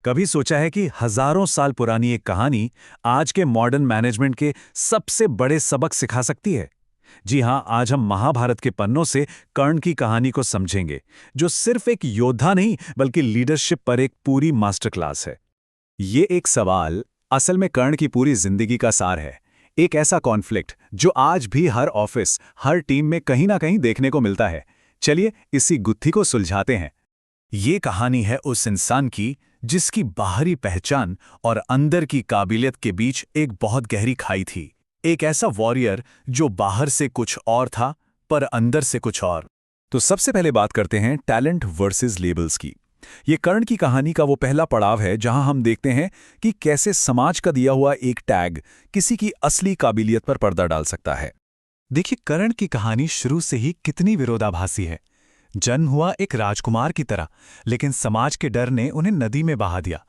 कभी सोचा है कि हजारों साल पुरानी एक कहानी आज के मॉडर्न मैनेजमेंट के सबसे बड़े सबक सिखा सकती है? जी हां, आज हम महाभारत के पन्नों से कर्ण की कहानी को समझेंगे, जो सिर्फ एक योद्धा नहीं बल्कि लीडरशिप पर एक पूरी मास्टर क्लास है। ये एक सवाल असल में कर्ण की पूरी जिंदगी का सार है। एक ऐसा कॉन्फ्लिक्ट जो आज भी हर ऑफिस, हर टीम में कहीं ना कहीं देखने को मिलता है। चलिए इसी गुत्थी को सुलझाते हैं। ये कहानी है उस इंसान की जिसकी बाहरी पहचान और अंदर की काबिलियत के बीच एक बहुत गहरी खाई थी। एक ऐसा वॉरियर जो बाहर से कुछ और था पर अंदर से कुछ और। तो सबसे पहले बात करते हैं टैलेंट वर्सेस लेबल्स की। ये कर्ण की कहानी का वो पहला पड़ाव है जहां हम देखते हैं कि कैसे समाज का दिया हुआ एक टैग किसी की असली काबिलियत पर पर्दा डाल सकता है। देखिए, कर्ण की कहानी शुरू से ही कितनी विरोधाभासी है। जन्म हुआ एक राजकुमार की तरह, लेकिन समाज के डर ने उन्हें नदी में बहा दिया।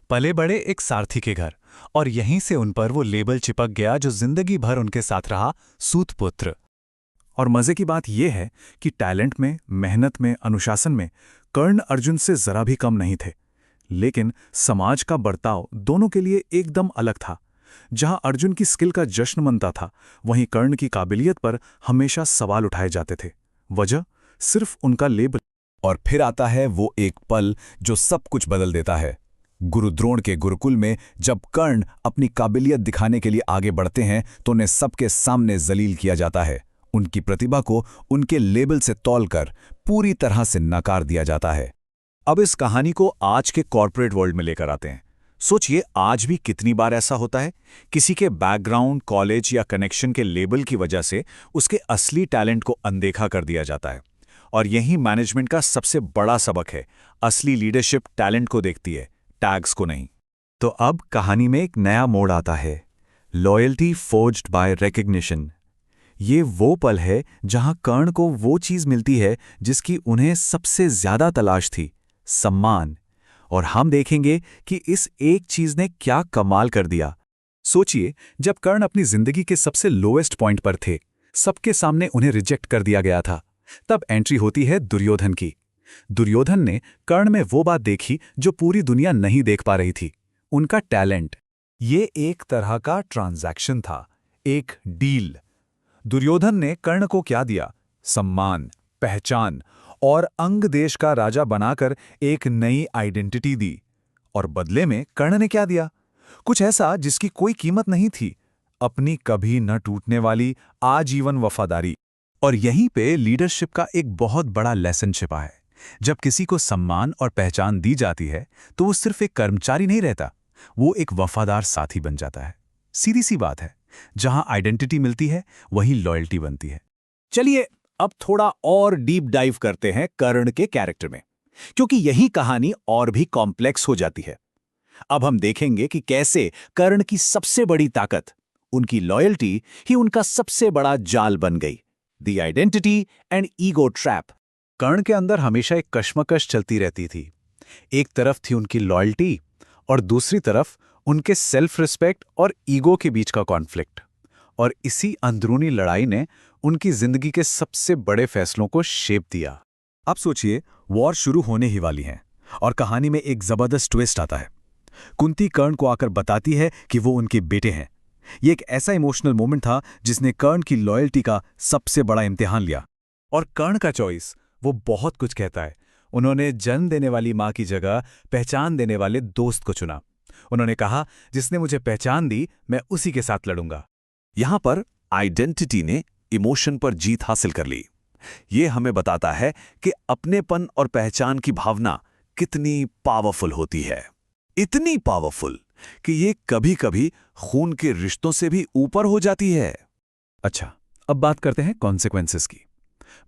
पले बड़े एक सारथी के घर, और यहीं से उन पर वो लेबल चिपक गया जो जिंदगी भर उनके साथ रहा, सूतपुत्र। और मजे की बात यह है कि टैलेंट में, मेहनत में, अनुशासन में कर्ण अर्जुन से जरा भी कम नहीं थे। लेकिन समाज का बर्ताव दोनों के लिए एकदम अलग था। जहां अर्जुन की स्किल का जश्न मनता था, वहीं कर्ण की काबिलियत पर हमेशा सवाल उठाए जाते थे। वजह सिर्फ उनका लेबल। और फिर आता है वो एक पल जो सब कुछ बदल देता है। गुरुद्रोण के गुरुकुल में जब कर्ण अपनी काबिलियत दिखाने के लिए आगे बढ़ते हैं तो उन्हें सबके सामने जलील किया जाता है। उनकी प्रतिभा को उनके लेबल से तौलकर पूरी तरह से नकार दिया जाता है। अब इस कहानी को आज के कॉर्पोरेट वर्ल्ड में लेकर आते हैं। सोचिए, आज भी कितनी बार ऐसा होता है, किसी के बैकग्राउंड, कॉलेज या कनेक्शन के लेबल की वजह से उसके असली टैलेंट को अनदेखा कर दिया जाता है। और यही मैनेजमेंट का सबसे बड़ा सबक है। असली लीडरशिप टैलेंट को देखती है, टैग्स को नहीं। तो अब कहानी में एक नया मोड़ आता है, लॉयल्टी फोर्ज्ड बाय रिकग्निशन। ये वो पल है जहां कर्ण को वो चीज मिलती है जिसकी उन्हें सबसे ज्यादा तलाश थी, सम्मान। और हम देखेंगे कि इस एक चीज ने क्या कमाल कर दिया। सोचिए, जब कर्ण अपनी जिंदगी के सबसे लोएस्ट पॉइंट पर थे, सबके सामने उन्हें रिजेक्ट कर दिया गया था, तब एंट्री होती है दुर्योधन की। दुर्योधन ने कर्ण में वो बात देखी जो पूरी दुनिया नहीं देख पा रही थी, उनका टैलेंट। ये एक तरह का ट्रांजैक्शन था, एक डील। दुर्योधन ने कर्ण को क्या दिया? सम्मान, पहचान और अंग देश का राजा बनाकर एक नई आइडेंटिटी दी। और बदले में कर्ण ने क्या दिया? कुछ ऐसा जिसकी कोई कीमत नहीं थी, अपनी कभी न टूटने वाली आजीवन वफादारी। और यहीं पे लीडरशिप का एक बहुत बड़ा लेसन छिपा है। जब किसी को सम्मान और पहचान दी जाती है तो वो सिर्फ एक कर्मचारी नहीं रहता, वो एक वफादार साथी बन जाता है। सीधी सी बात है, जहां आइडेंटिटी मिलती है वहीं लॉयल्टी बनती है। चलिए अब थोड़ा और डीप डाइव करते हैं कर्ण के कैरेक्टर में, क्योंकि यही कहानी और भी कॉम्प्लेक्स हो जाती है। अब हम देखेंगे कि कैसे कर्ण की सबसे बड़ी ताकत, उनकी लॉयल्टी, ही उनका सबसे बड़ा जाल बन गई। The identity and ego trap. Karna के अंदर हमेशा एक कश्मकश चलती रहती थी। एक तरफ थी उनकी लॉयल्टी और दूसरी तरफ उनके सेल्फ रिस्पेक्ट और ईगो के बीच का कॉन्फ्लिक्ट। और इसी अंदरूनी लड़ाई ने उनकी जिंदगी के सबसे बड़े फैसलों को शेप दिया। अब सोचिए, वॉर शुरू होने ही वाली है और कहानी में एक जबरदस्त ट्विस्ट आता है। कुंती कर्ण को आकर बताती है कि वो उनके बेटे हैं। ये एक ऐसा इमोशनल मोमेंट था जिसने कर्ण की लॉयल्टी का सबसे बड़ा इम्तिहान लिया। और कर्ण का चॉइस, वो बहुत कुछ कहता है। उन्होंने जन्म देने वाली मां की जगह पहचान देने वाले दोस्त को चुना। उन्होंने कहा, जिसने मुझे पहचान दी मैं उसी के साथ लड़ूंगा। यहां पर आइडेंटिटी ने इमोशन पर जीत हासिल कर ली। ये हमें बताता है कि अपनेपन और पहचान की भावना कितनी पावरफुल होती है। इतनी पावरफुल कि ये कभी-कभी खून के रिश्तों से भी ऊपर हो जाती है। अच्छा, अब बात करते हैं कॉन्सिक्वेंसेस की।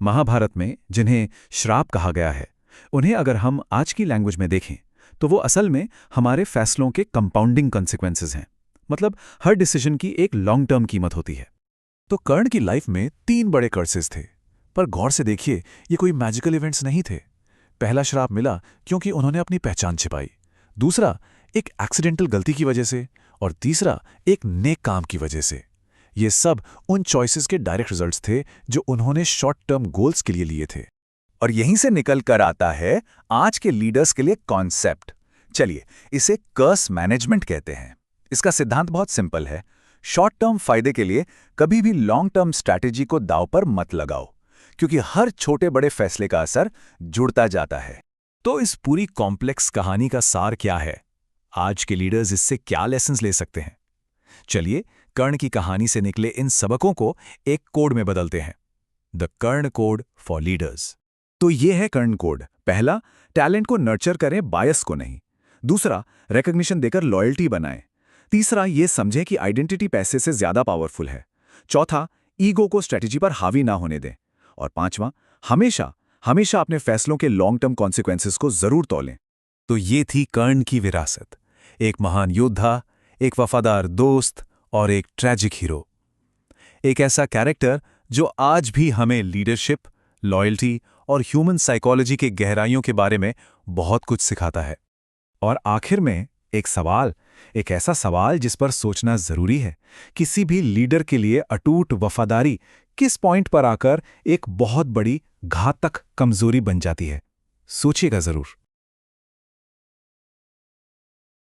महाभारत में जिन्हें श्राप कहा गया है, उन्हें अगर हम आज की लैंग्वेज में देखें तो वो असल में हमारे फैसलों के कंपाउंडिंग कॉन्सिक्वेंसेस हैं। मतलब हर डिसीजन की एक लॉन्ग टर्म कीमत होती है। तो कर्ण की लाइफ में 3 बड़े कर्सेस थे, पर गौर से देखिए, ये कोई मैजिकल इवेंट्स नहीं थे। पहला श्राप मिला क्योंकि उन्होंने अपनी पहचान छिपाई, दूसरा एक एक्सीडेंटल गलती की वजह से, और तीसरा एक नेक काम की वजह से। ये सब उन चॉइसेस के डायरेक्ट रिजल्ट्स थे जो उन्होंने शॉर्ट टर्म गोल्स के लिए लिए थे। और यहीं से निकल कर आता है आज के लीडर्स के लिए कॉन्सेप्ट, चलिए, इसे कर्स मैनेजमेंट कहते हैं। इसका सिद्धांत बहुत सिंपल है। शॉर्ट टर्म फायदे के लिए कभी भी लॉन्ग टर्म स्ट्रैटेजी को दांव पर मत लगाओ, क्योंकि हर छोटे बड़े फैसले का असर जुड़ता जाता है। तो इस पूरी कॉम्प्लेक्स कहानी का सार क्या है? आज के लीडर्स इससे क्या लेसन्स ले सकते हैं? चलिए, कर्ण की कहानी से निकले इन सबकों को एक कोड में बदलते हैं। The Karna code for leaders. तो ये है कर्ण कोड। पहला, टैलेंट को नर्चर करें, बायस को नहीं। दूसरा, रिकॉग्निशन देकर लॉयल्टी बनाएं। तीसरा, ये समझें कि आइडेंटिटी पैसे से ज्यादा पावरफुल है। चौथा, ईगो को स्ट्रेटजी पर हावी ना होने दें। और पांचवा, हमेशा हमेशा अपने फैसलों के लॉन्ग टर्म कॉन्सिक्वेंसेस को जरूर तौलें। तो ये थी कर्ण की विरासत। एक महान योद्धा, एक वफादार दोस्त और एक ट्रैजिक हीरो। एक ऐसा कैरेक्टर जो आज भी हमें लीडरशिप, लॉयल्टी और ह्यूमन साइकोलॉजी के गहराइयों के बारे में बहुत कुछ सिखाता है। और आखिर में एक सवाल, एक ऐसा सवाल जिस पर सोचना जरूरी है। किसी भी लीडर के लिए अटूट वफादारी किस पॉइंट पर आकर एक बहुत बड़ी घातक कमजोरी बन जाती है? सोचिएगा जरूर।